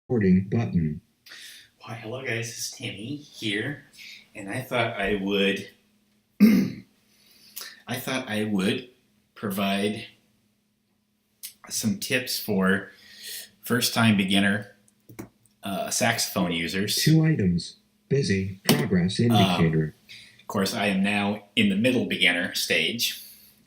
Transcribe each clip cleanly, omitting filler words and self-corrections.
Recording button. Why, hello guys, this is Timmy here, and I thought I would provide some tips for first-time beginner saxophone users. 2 items. Busy. Progress indicator. Of course, I am now in the middle beginner stage.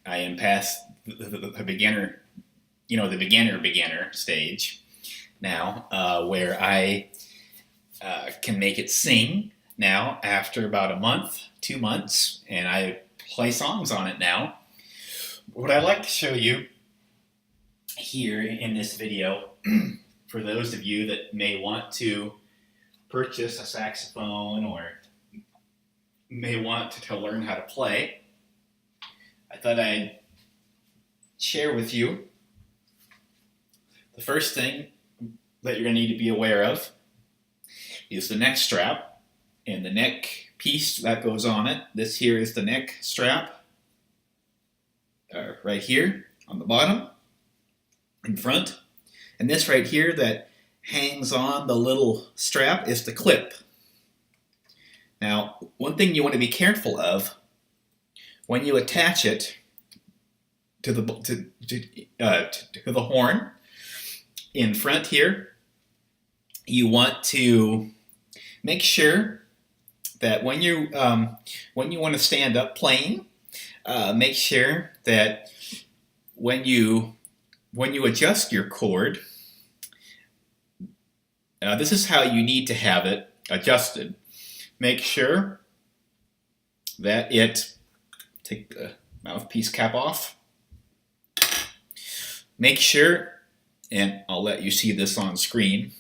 I am past the beginner, the beginner stage now, where I can make it sing now after about a month, 2 months, and I play songs on it now. What I'd like to show you here in this video, for those of you that may want to purchase a saxophone or may want to learn how to play, I thought I'd share with you the first thing that you're going to need to be aware of is the neck strap and the neck piece that goes on it. This here is the neck strap, right here on the bottom, in front. And this right here that hangs on the little strap is the clip. Now, one thing you want to be careful of when you attach it to the horn in front here, you want to make sure that when you want to stand up playing, make sure that when you adjust your cord, this is how you need to have it adjusted. Make sure that take the mouthpiece cap off. Make sure, and I'll let you see this on screen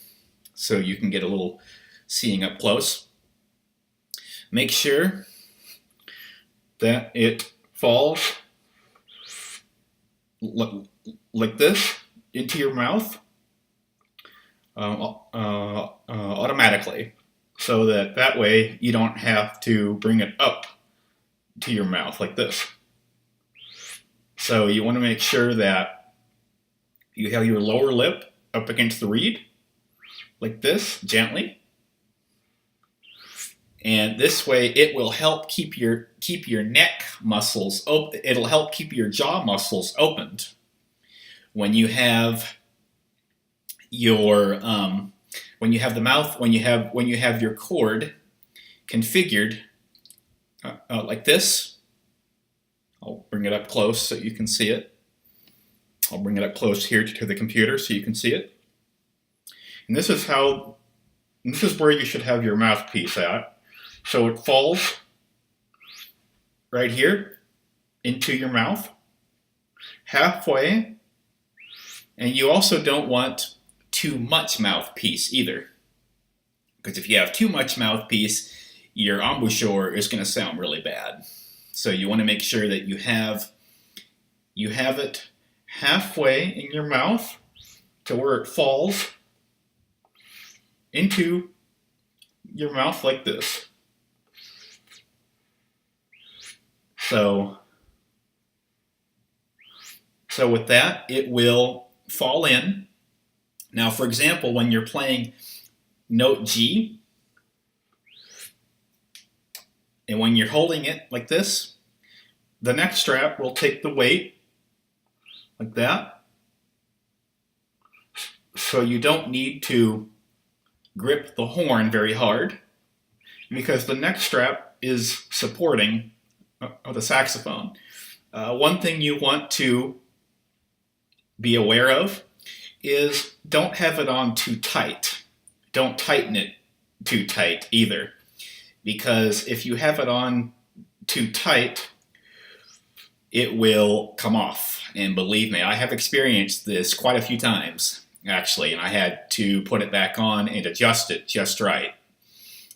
so you can get a little seeing up close. Make sure that it falls like this into your mouth automatically, so that way you don't have to bring it up to your mouth like this. So you want to make sure that you have your lower lip up against the reed like this, gently. And this way it will help keep your neck muscles open. It'll help keep your jaw muscles opened when you have your when you have your cord configured like this. I'll bring it up close so you can see it. I'll bring it up close here to the computer so you can see it. And this is where you should have your mouthpiece at. So it falls right here into your mouth, halfway. And you also don't want too much mouthpiece either, because if you have too much mouthpiece, your embouchure is going to sound really bad. So you want to make sure that you have it halfway in your mouth to where it falls into your mouth like this. So with that, it will fall in. Now, for example, when you're playing note G, and when you're holding it like this, the neck strap will take the weight like that. So you don't need to grip the horn very hard, because the neck strap is supporting the saxophone. One thing you want to be aware of is don't have it on too tight. Don't tighten it too tight either, because if you have it on too tight, it will come off. And believe me, I have experienced this quite a few times, actually, and I had to put it back on and adjust it just right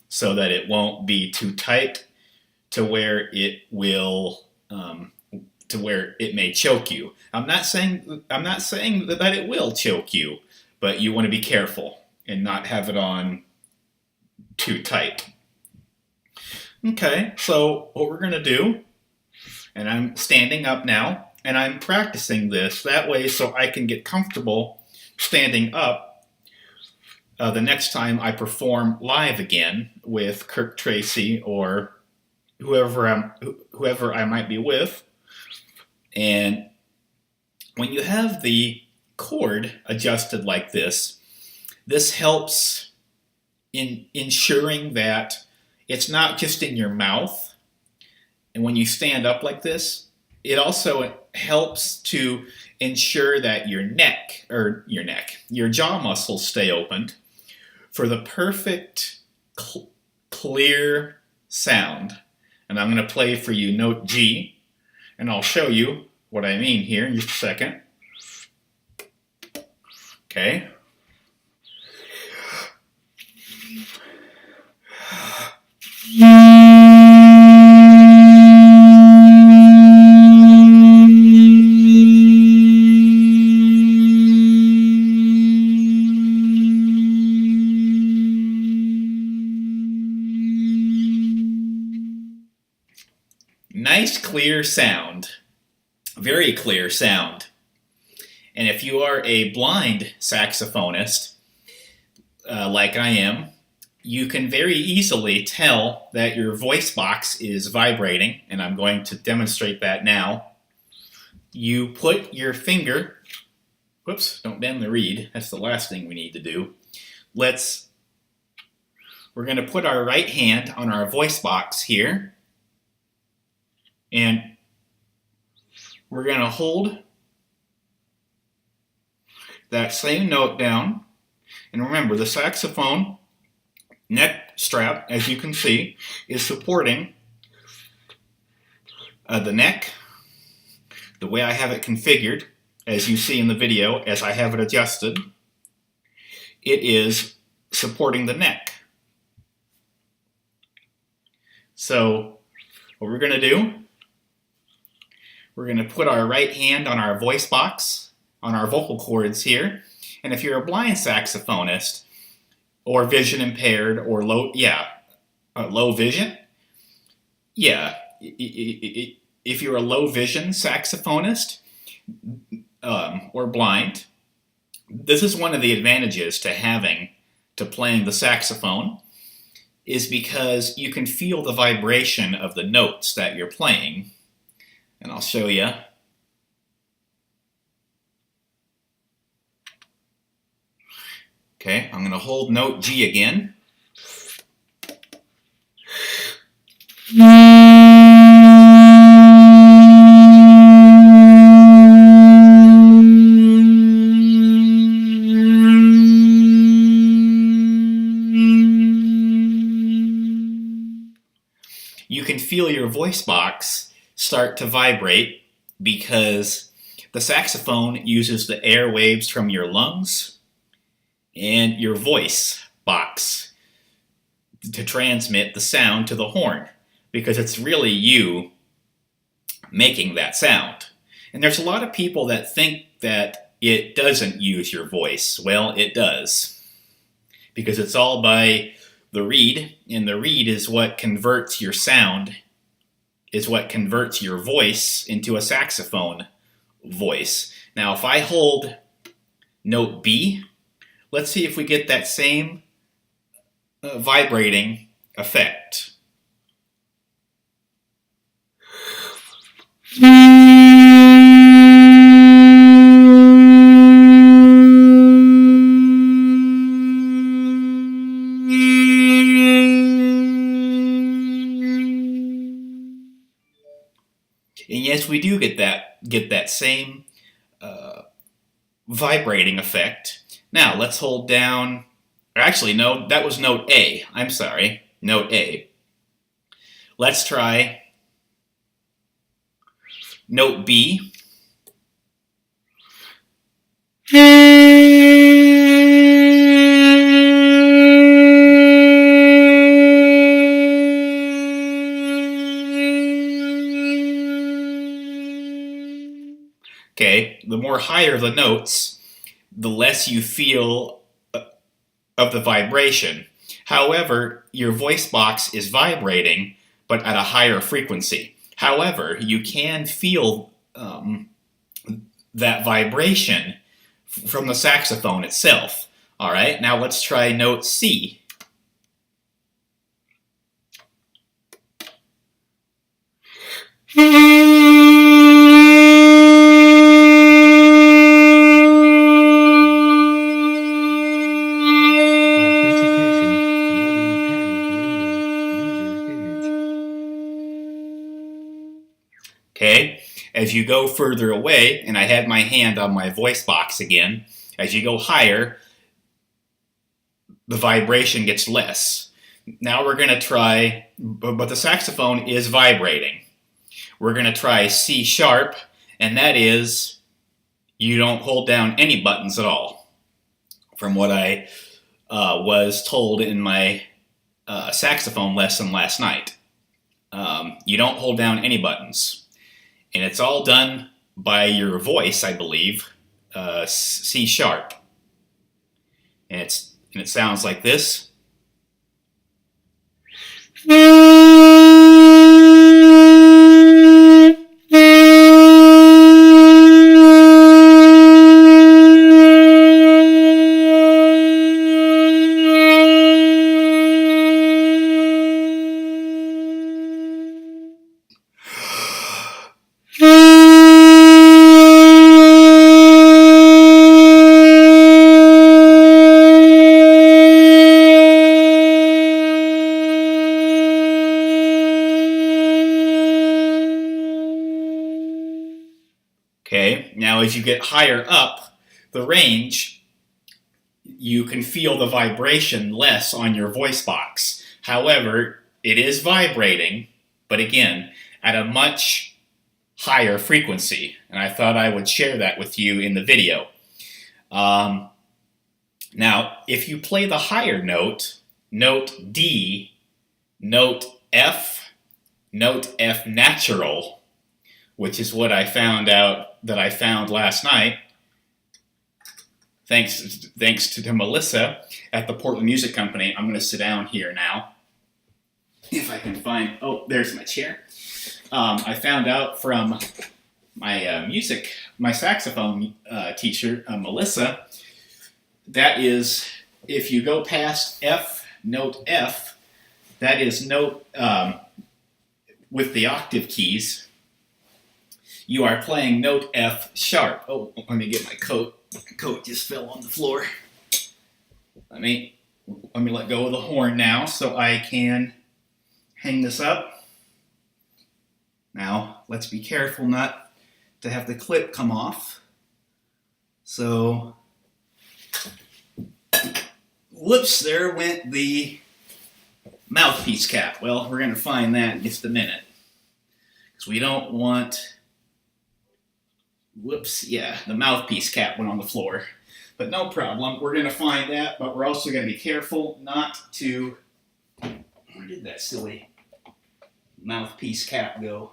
so that it won't be too tight to where it will to where it may choke you. I'm not saying that it will choke you, but you want to be careful and not have it on too tight. Okay, so what we're going to do, and I'm standing up now, and I'm practicing this that way so I can get comfortable standing up the next time I perform live again with Kirk Tracy or whoever I might be with. And when you have the cord adjusted like this, this helps in ensuring that it's not just in your mouth. And when you stand up like this, it also helps to ensure that your jaw muscles stay opened for the perfect clear sound. And I'm going to play for you note G, and I'll show you what I mean here in just a second. Okay. Nice clear sound. Very clear sound. And if you are a blind saxophonist, like I am, you can very easily tell that your voice box is vibrating, and I'm going to demonstrate that now. You put your finger, whoops, don't bend the reed, that's the last thing we need to do. We're going to put our right hand on our voice box here, and we're going to hold that same note down. And remember, the saxophone neck strap, as you can see, is supporting the neck the way I have it configured, as you see in the video, as I have it adjusted. It is supporting the neck. So what we're going to do, we're going to put our right hand on our voice box, on our vocal cords here. And if you're a blind saxophonist, or vision impaired, or low vision, if you're a low vision saxophonist or blind, this is one of the advantages to playing the saxophone, is because you can feel the vibration of the notes that you're playing. And I'll show you. Okay, I'm going to hold note G again. You can feel your voice box start to vibrate because the saxophone uses the air waves from your lungs and your voice box to transmit the sound to the horn, because it's really you making that sound. And there's a lot of people that think that it doesn't use your voice. Well, it does, because it's all by the reed, and the reed is what converts your sound, is what converts your voice into a saxophone voice. Now, if I hold note B, let's see if we get that same vibrating effect. And yes, we do get that same vibrating effect. Now, let's hold down, or actually, no, that was note A. I'm sorry, note A. Let's try note B. Okay, the more higher the notes, the less you feel of the vibration. However, your voice box is vibrating, but at a higher frequency. However, you can feel that vibration from the saxophone itself. All right, now let's try note C. Authentication. Volume panel window. User image. Okay, as you go further away, and I have my hand on my voice box again, as you go higher, the vibration gets less. Now we're going to try, but the saxophone is vibrating. We're going to try C sharp, and that is, you don't hold down any buttons at all. From what I was told in my saxophone lesson last night. You don't hold down any buttons. And it's all done by your voice, I believe, C sharp. And it sounds like this. Okay, now as you get higher up the range, you can feel the vibration less on your voice box. However, it is vibrating, but again, at a much higher frequency. And I thought I would share that with you in the video. Now, if you play the higher note, note D, note F natural, which is what I found last night, thanks to Melissa at the Portland Music Company. I'm going to sit down here now. If I can find, oh, there's my chair. I found out from my saxophone teacher, Melissa, that is, if you go past note F, that is note with the octave keys, you are playing note F sharp. Oh, let me get my coat. My coat just fell on the floor. Let me let go of the horn now so I can hang this up. Now, let's be careful not to have the clip come off. So, whoops, there went the mouthpiece cap. Well, we're going to find that in just a minute. Because we don't want... Whoops, yeah, the mouthpiece cap went on the floor. But no problem, we're going to find that, but we're also going to be careful not to... Where did that silly mouthpiece cap go?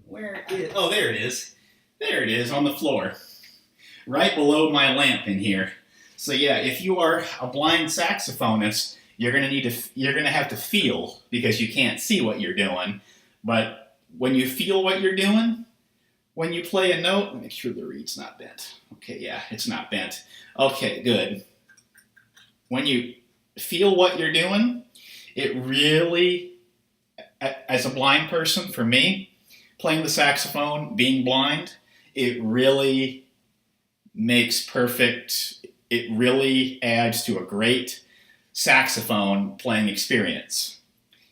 Where is... Oh, there it is. There it is, on the floor. Right below my lamp in here. So yeah, if you are a blind saxophonist, you're going to have to feel, because you can't see what you're doing, but when you feel what you're doing, when you play a note, make sure the reed's not bent. Okay, yeah, it's not bent. Okay, good. When you feel what you're doing, it really, as a blind person, for me, playing the saxophone, being blind, it really makes perfect, it really adds to a great saxophone playing experience.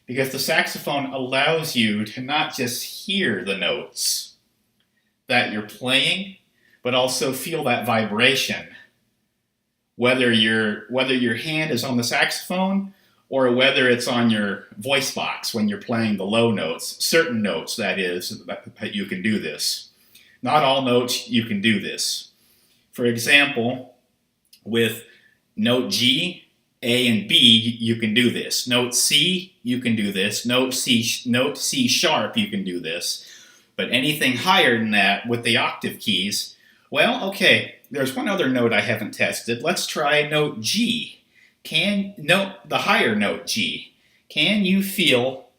Because the saxophone allows you to not just hear the notes that you're playing, but also feel that vibration. Whether your hand is on the saxophone or whether it's on your voice box when you're playing the low notes, certain notes, that is, that you can do this. Not all notes you can do this. For example, with note G, A, and B, you can do this. Note C, you can do this. Note C sharp, you can do this. But anything higher than that with the octave keys, well, okay, there's one other note I haven't tested. Let's try note G. The higher note G. Can you feel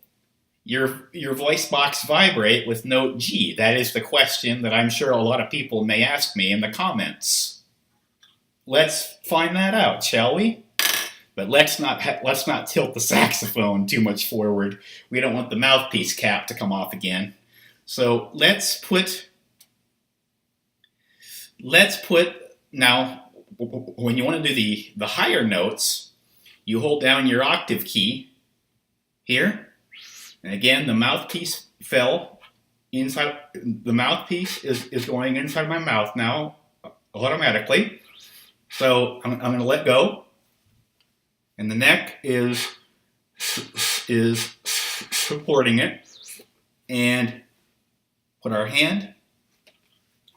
your voice box vibrate with note G? That is the question that I'm sure a lot of people may ask me in the comments. Let's find that out, shall we? But let's not tilt the saxophone too much forward. We don't want the mouthpiece cap to come off again. So let's put now, when you want to do the higher notes, you hold down your octave key here. And again, the mouthpiece fell inside. The mouthpiece is going inside my mouth now automatically. So I'm going to let go. And the neck is supporting it. And put our hand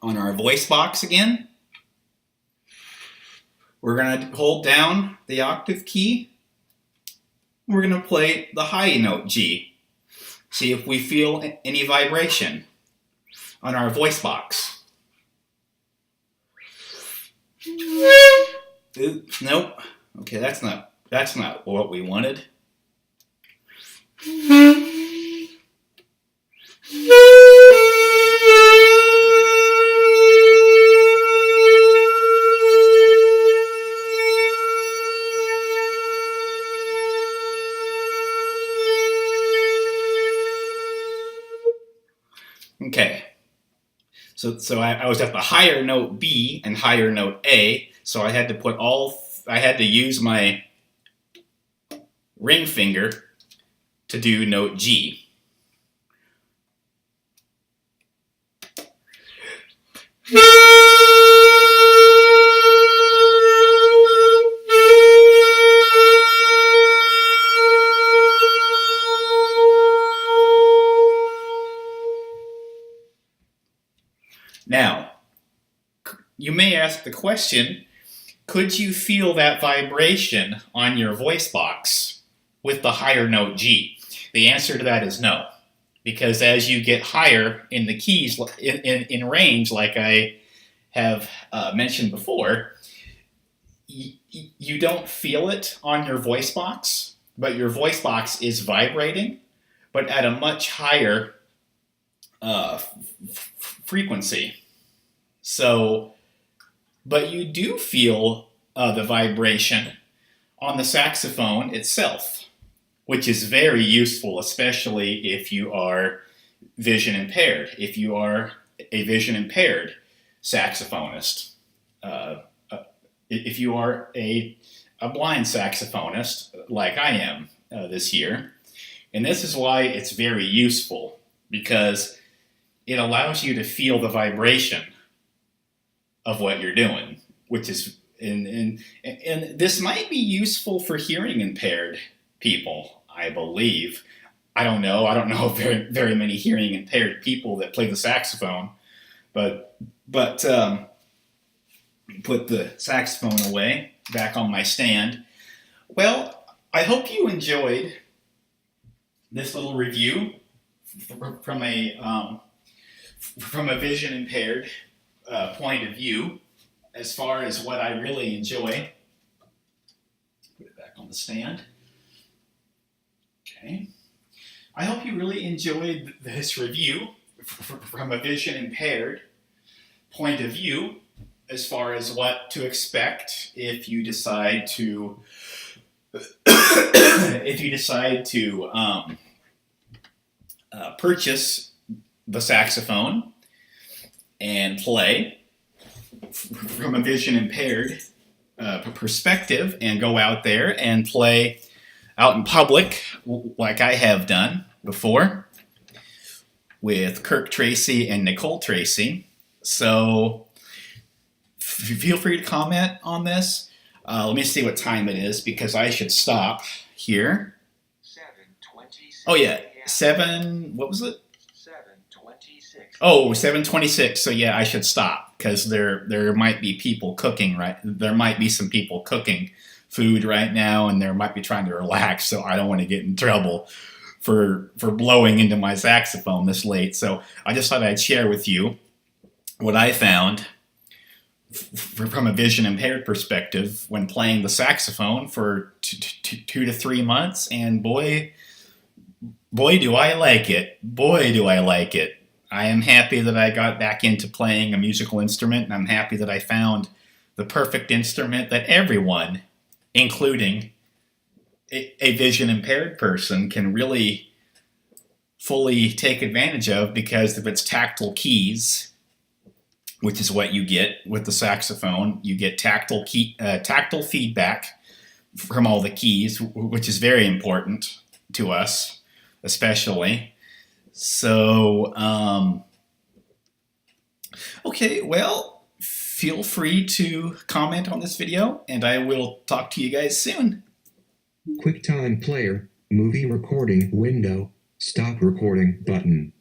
on our voice box again. We're going to hold down the octave key. We're going to play the high note G. See if we feel any vibration on our voice box. Nope. Okay, that's not what we wanted. Okay, so I was at the higher note B and higher note A, so I had to use my ring finger to do note G. Now, you may ask the question, could you feel that vibration on your voice box with the higher note G? The answer to that is no, because as you get higher in the keys, in range, like I have mentioned before, you don't feel it on your voice box, but your voice box is vibrating, but at a much higher frequency. So, but you do feel the vibration on the saxophone itself, which is very useful, especially if you are vision impaired. If you are a vision impaired saxophonist, if you are a blind saxophonist like I am this year, and this is why it's very useful, because it allows you to feel the vibration of what you're doing, which is, and this might be useful for hearing impaired people, I believe. I don't know very, very many hearing impaired people that play the saxophone, but put the saxophone away, back on my stand. Well, I hope you enjoyed this little review from a vision impaired point of view, as far as what I really enjoy. Put it back on the stand. Okay. I hope you really enjoyed this review from a vision impaired point of view, as far as what to expect if you decide to purchase the saxophone and play from a vision impaired perspective, and go out there and play out in public like I have done before with Kirk Tracy and Nicole Tracy. So feel free to comment on this. Let me see what time it is, because I should stop here. 7:26. Oh yeah, what was it? 7:26. Oh, 7:26. So yeah, I should stop, because there might be people cooking, right? There might be some people cooking food right now, and they might be trying to relax, so I don't want to get in trouble for blowing into my saxophone this late. So I just thought I'd share with you what I found from a vision impaired perspective when playing the saxophone for 2 to 3 months, and boy boy, do I like it. Boy, do I like it. I am happy that I got back into playing a musical instrument, and I'm happy that I found the perfect instrument that everyone, including a vision impaired person, can really fully take advantage of because of its tactile keys, which is what you get with the saxophone. You get tactile feedback from all the keys, which is very important to us, especially. So, okay, well, feel free to comment on this video, and I will talk to you guys soon. QuickTime Player, movie recording window, stop recording button.